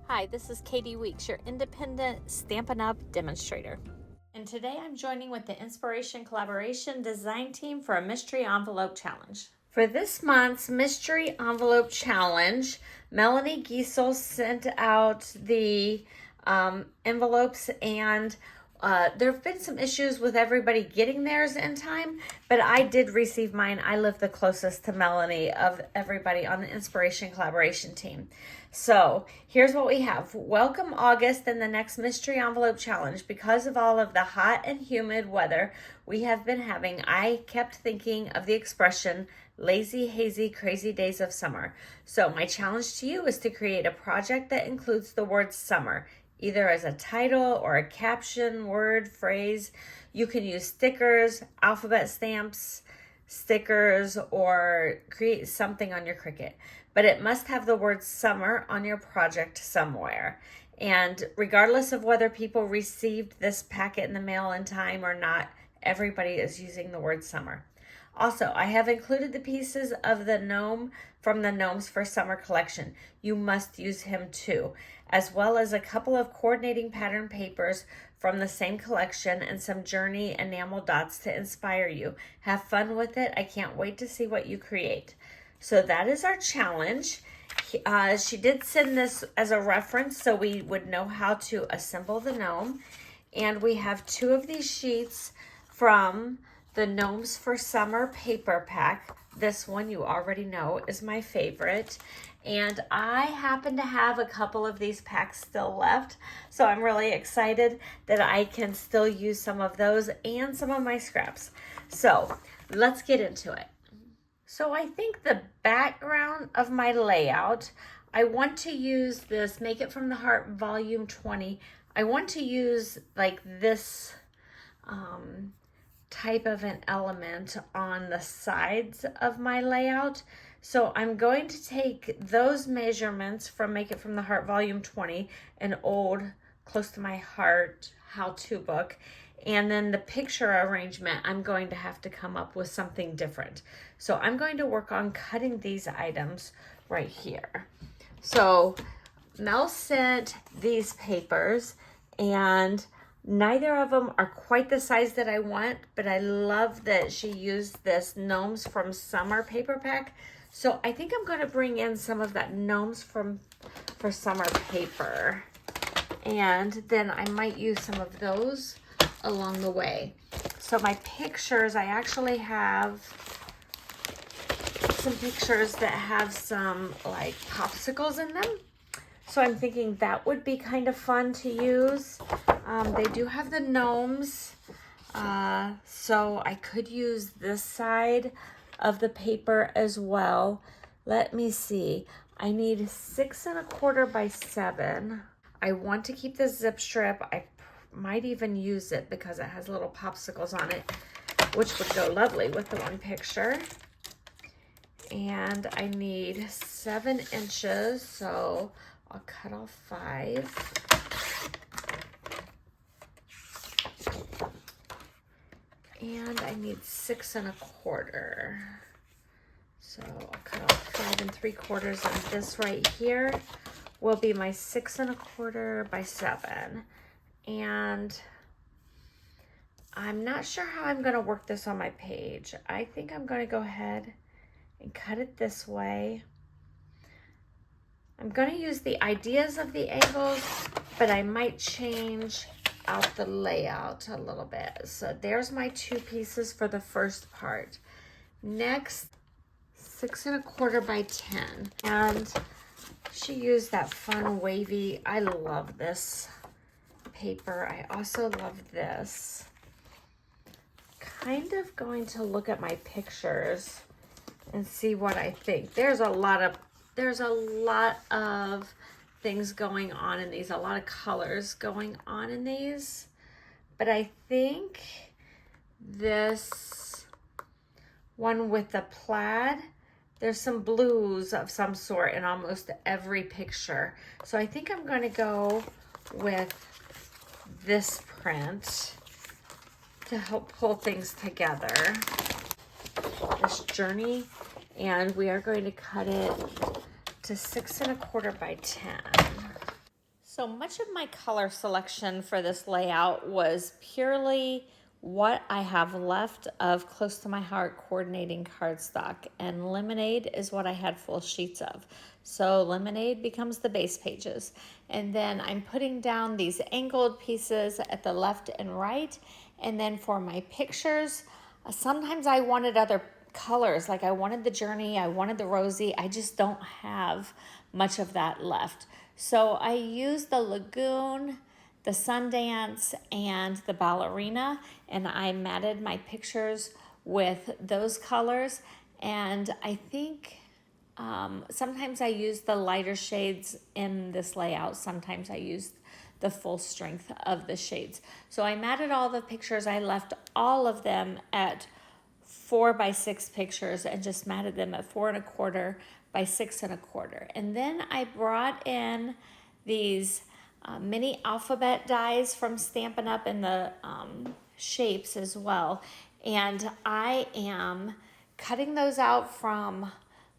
Hi, this is Katie Weeks, your independent Stampin' Up! Demonstrator. And today I'm joining with the Inspiration Collaboration Design Team for a Mystery Envelope Challenge. For this month's Mystery Envelope Challenge, Melanie Giesel sent out the envelopes, and there have been some issues with everybody getting theirs in time, but I did receive mine. I live the closest to Melanie of everybody on the Inspiration Collaboration team. So here's what we have. Welcome August and the next Mystery Envelope Challenge. Because of all of the hot and humid weather we have been having, I kept thinking of the expression lazy, hazy, crazy days of summer. So my challenge to you is to create a project that includes the word summer, either as a title or a caption, word, phrase. You can use stickers, alphabet stamps, stickers, or create something on your Cricut. But it must have the word summer on your project somewhere. And regardless of whether people received this packet in the mail in time or not, everybody is using the word summer. Also, I have included the pieces of the gnome from the Gnomes for Summer collection. You must use him too, as well as a couple of coordinating pattern papers from the same collection and some Journey enamel dots to inspire you. Have fun with it. I can't wait to see what you create. So that is our challenge. She did send this as a reference so we would know how to assemble the gnome. And we have two of these sheets from the Gnomes for Summer paper pack. This one you already know is my favorite. And I happen to have a couple of these packs still left. So I'm really excited that I can still use some of those and some of my scraps. So let's get into it. So I think the background of my layout, I want to use this Make It From the Heart Volume 20. I want to use like this type of an element on the sides of my layout. So I'm going to take those measurements from Make It From the Heart Volume 20, an old close to my heart how-to book, and then the picture arrangement, I'm going to have to come up with something different. So I'm going to work on cutting these items right here. So Mel sent these papers, and neither of them are quite the size that I want, but I love that she used this Gnomes from Summer paper pack. So I think I'm going to bring in some of that Gnomes for Summer paper. And then I might use some of those along the way. So my pictures, I actually have some pictures that have some like popsicles in them. So I'm thinking that would be kind of fun to use. They do have the gnomes. So I could use this side of the paper as well. Let me see. I need 6 1/4 by 7. I want to keep the zip strip. I might even use it because it has little popsicles on it, which would go lovely with the one picture. And I need 7 inches, so I'll cut off 5. And I need 6 1/4. So I'll cut off 5 3/4, and this right here will be my 6 1/4 by 7. And I'm not sure how I'm going to work this on my page. I think I'm going to go ahead and cut it this way. I'm going to use the ideas of the angles, but I might change out the layout a little bit. So there's my 2 pieces for the first part. Next, 6 1/4 by 10. And she used that fun wavy, I love this paper. I also love this. Kind of going to look at my pictures and see what I think. There's a lot of things going on in these, a lot of colors going on in these. But I think this one with the plaid, there's some blues of some sort in almost every picture. So I think I'm going to go with this print to help pull things together. This Journey, and we are going to cut it to 6 1/4 by 10. So much of my color selection for this layout was purely what I have left of Close to My Heart coordinating cardstock, and Lemonade is what I had full sheets of. So Lemonade becomes the base pages. And then I'm putting down these angled pieces at the left and right. And then for my pictures, sometimes I wanted other colors, like I wanted the Journey, I wanted the Rosy. I just don't have much of that left. So I used the Lagoon, the Sundance, and the Ballerina, and I matted my pictures with those colors. And I think sometimes I use the lighter shades in this layout. Sometimes I use the full strength of the shades. So I matted all the pictures. I left all of them at 4x6 pictures and just matted them at 4¼ by 6¼ And then I brought in these mini alphabet dies from Stampin' Up! In the shapes as well. And I am cutting those out from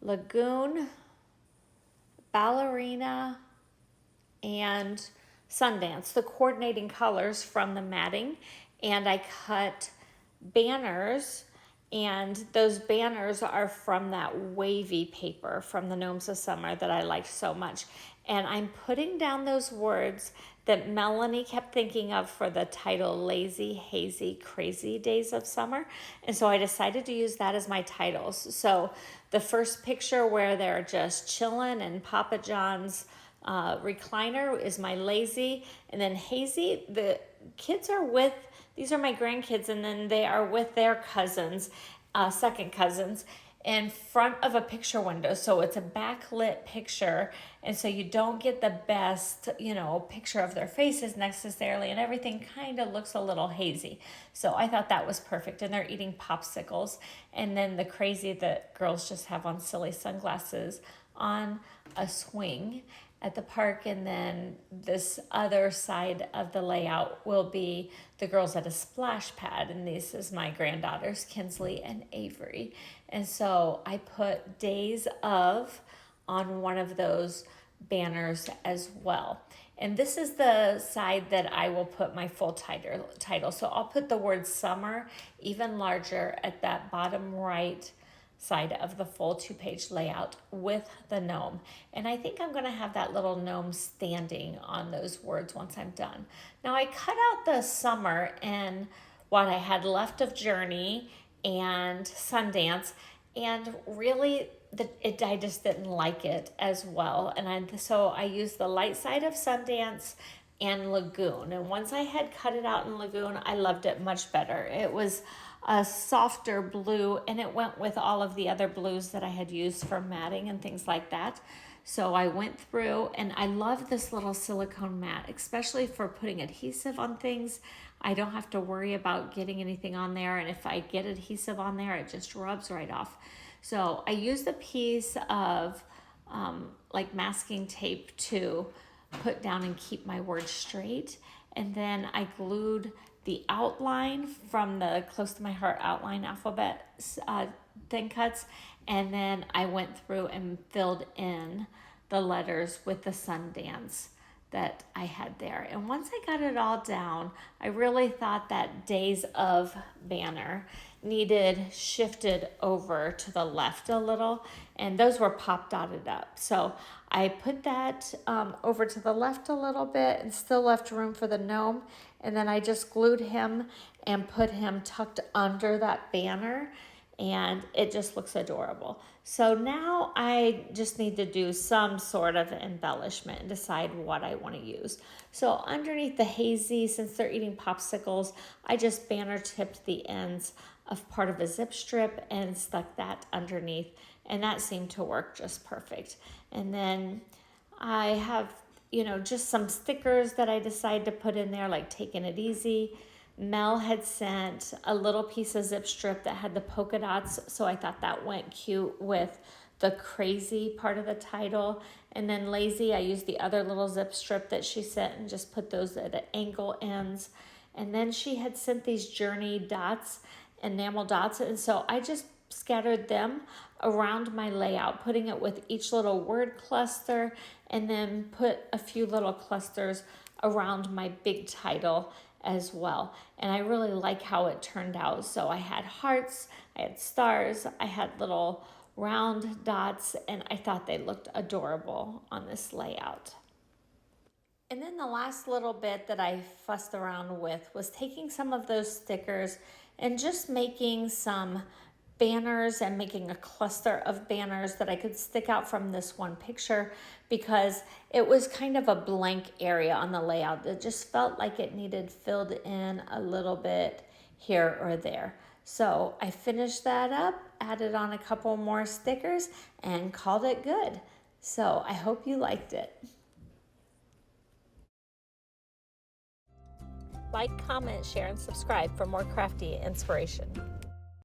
Lagoon, Ballerina, and Sundance, the coordinating colors from the matting. And I cut banners, and those banners are from that wavy paper from the Gnomes of Summer that I liked so much. And I'm putting down those words that Melanie kept thinking of for the title, Lazy, Hazy, Crazy Days of Summer. And so I decided to use that as my titles. So the first picture where they're just chilling in Papa John's recliner is my Lazy. And then Hazy, the kids are with, these are my grandkids, and then they are with their cousins, second cousins, in front of a picture window. So it's a backlit picture, and so you don't get the best, picture of their faces necessarily, and everything kind of looks a little hazy. So I thought that was perfect. And they're eating popsicles. And then the crazy that girls just have on silly sunglasses on a swing at the park. And then this other side of the layout will be the girls at a splash pad, and this is my granddaughters, Kinsley and Avery. And so I put Days of on one of those banners as well. And this is the side that I will put my full title. So I'll put the word summer even larger at that bottom right side of the full 2-page layout with the gnome. And I think I'm going to have that little gnome standing on those words once I'm done. Now I cut out the summer in what I had left of Journey and Sundance, and really I just didn't like it as well. And so I used the light side of Sundance and Lagoon. And once I had cut it out in Lagoon, I loved it much better. It was a softer blue, and it went with all of the other blues that I had used for matting and things like that. So I went through, and I love this little silicone mat, especially for putting adhesive on things. I don't have to worry about getting anything on there, and if I get adhesive on there, it just rubs right off. So I used a piece of like masking tape to put down and keep my words straight. And then I glued the outline from the Close to My Heart outline alphabet thin cuts. And then I went through and filled in the letters with the Sundance that I had there. And once I got it all down, I really thought that Days of banner needed shifted over to the left a little, and those were pop dotted up. So I put that over to the left a little bit and still left room for the gnome. And then I just glued him and put him tucked under that banner, and it just looks adorable. So now I just need to do some sort of embellishment and decide what I want to use. So underneath the hazy, since they're eating popsicles, I just banner tipped the ends of part of a zip strip and stuck that underneath, and that seemed to work just perfect. And then I have, just some stickers that I decided to put in there, like Taking It Easy. Mel had sent a little piece of zip strip that had the polka dots, so I thought that went cute with the crazy part of the title. And then Lazy, I used the other little zip strip that she sent and just put those at the angle ends. And then she had sent these Journey dots, enamel dots, and so I just scattered them around my layout, putting it with each little word cluster, and then put a few little clusters around my big title as well. And I really like how it turned out. So I had hearts, I had stars, I had little round dots, and I thought they looked adorable on this layout. And then the last little bit that I fussed around with was taking some of those stickers and just making some banners and making a cluster of banners that I could stick out from this one picture, because it was kind of a blank area on the layout. It just felt like it needed filled in a little bit here or there. So I finished that up, added on a couple more stickers, and called it good. So I hope you liked it. Like, comment, share, and subscribe for more crafty inspiration.